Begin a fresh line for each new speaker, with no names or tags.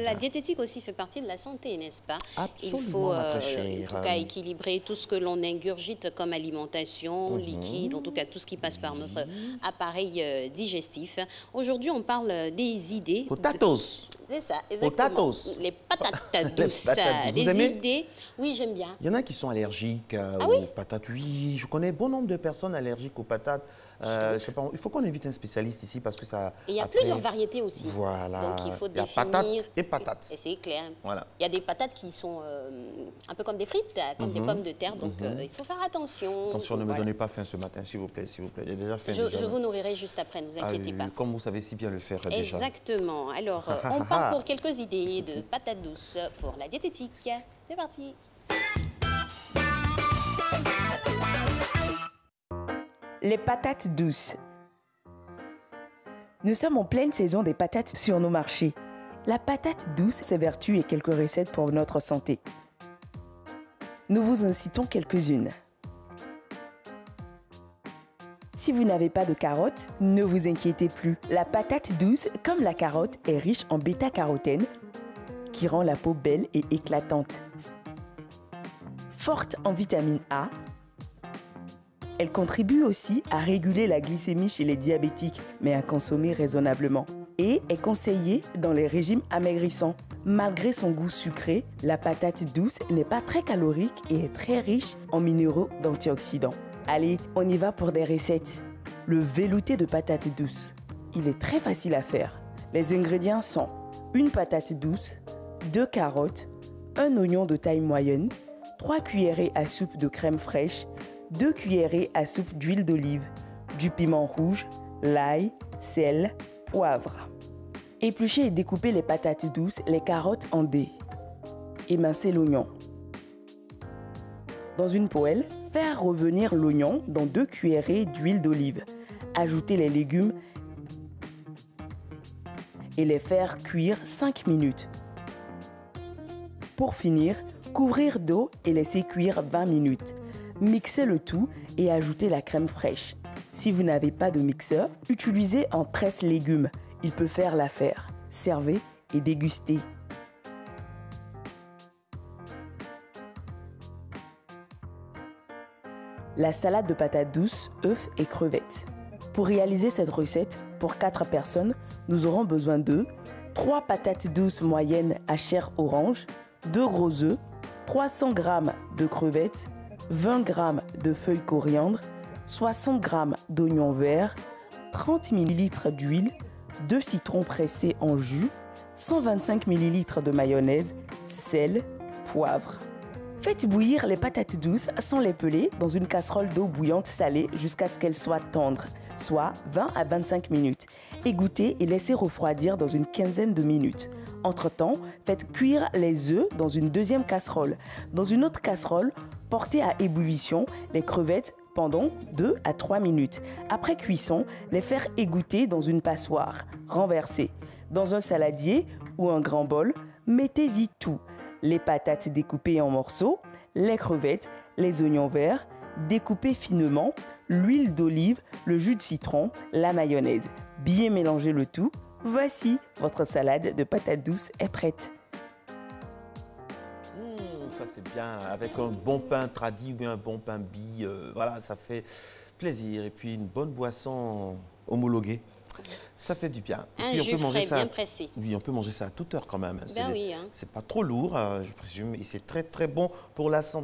la diététique aussi fait partie de la santé, n'est-ce pas?
Absolument,
Il faut,
ma très
en tout
chère.
cas, équilibrer tout ce que l'on ingurgite comme alimentation, liquide, en tout cas tout ce qui passe par notre appareil digestif. Aujourd'hui, on parle des idées.
Potatoes.
C'est ça, exactement.
Potatoes.
Les patates douces.
patates douces. Vous
Des
aimez?
idées. Oui, j'aime bien.
Il y en a qui sont allergiques
Ah
aux
oui?
patates. Oui, je connais bon nombre de personnes allergiques aux patates. Je sais pas, il faut qu'on invite un spécialiste ici parce que ça.
Et il y a
après,
plusieurs variétés aussi.
Voilà.
Donc il faut
Il y a
définir.
patates et patates.
Et c'est clair.
Voilà.
Il y a des patates qui sont un peu comme des frites, comme des pommes de terre. Donc il faut faire attention.
Attention, ne me
Voilà.
donnez pas faim ce matin, s'il vous plaît, s'il vous plaît. J'ai déjà faim.
Je vous nourrirai juste après, ne vous inquiétez pas.
Comme vous savez si bien le faire déjà.
Exactement. Alors, on part pour quelques idées de patates douces pour la diététique. C'est parti.
Les patates douces. Nous sommes en pleine saison des patates sur nos marchés. La patate douce, ses vertus et quelques recettes pour notre santé. Nous vous en citons quelques-unes. Si vous n'avez pas de carottes, ne vous inquiétez plus. La patate douce, comme la carotte, est riche en bêta-carotène qui rend la peau belle et éclatante. Forte en vitamine A, elle contribue aussi à réguler la glycémie chez les diabétiques, mais à consommer raisonnablement. Et est conseillée dans les régimes amaigrissants. Malgré son goût sucré, la patate douce n'est pas très calorique et est très riche en minéraux d'antioxydants. Allez, on y va pour des recettes. Le velouté de patate douce. Il est très facile à faire. Les ingrédients sont une patate douce, 2 carottes, un oignon de taille moyenne, 3 cuillerées à soupe de crème fraîche, 2 cuillerées à soupe d'huile d'olive, du piment rouge, l'ail, sel, poivre. Épluchez et découpez les patates douces, les carottes en dés. Émincez l'oignon. Dans une poêle, faire revenir l'oignon dans 2 cuillerées d'huile d'olive. Ajoutez les légumes et les faire cuire 5 minutes. Pour finir, couvrir d'eau et laisser cuire 20 minutes. Mixez le tout et ajoutez la crème fraîche. Si vous n'avez pas de mixeur, utilisez un presse-légumes. Il peut faire l'affaire. Servez et dégustez. La salade de patates douces, œufs et crevettes. Pour réaliser cette recette, pour 4 personnes, nous aurons besoin de 3 patates douces moyennes à chair orange, 2 gros œufs, 300 g de crevettes, 20 g de feuilles coriandre, 60 g d'oignons verts, 30 ml d'huile, 2 citrons pressés en jus, 125 ml de mayonnaise, sel, poivre. Faites bouillir les patates douces sans les peler dans une casserole d'eau bouillante salée jusqu'à ce qu'elles soient tendres, soit 20 à 25 minutes. Égouttez et laissez refroidir dans une quinzaine de minutes. Entre-temps, faites cuire les œufs dans une deuxième casserole. Dans une autre casserole, portez à ébullition les crevettes pendant 2 à 3 minutes. Après cuisson, les faire égoutter dans une passoire. Renverser. Dans un saladier ou un grand bol, mettez-y tout. Les patates découpées en morceaux, les crevettes, les oignons verts, découpés finement, l'huile d'olive, le jus de citron, la mayonnaise. Bien mélanger le tout. Voici, votre salade de patates douces est prête.
Ça c'est bien, avec un bon pain tradit ou bien un bon pain bi, voilà, ça fait plaisir. Et puis une bonne boisson homologuée, ça fait du bien. Et
Un
puis,
jus frais bien pressé.
Oui, on peut manger ça à toute heure quand même.
Ben oui, hein.
C'est pas trop lourd, je présume, et c'est très très bon pour la santé.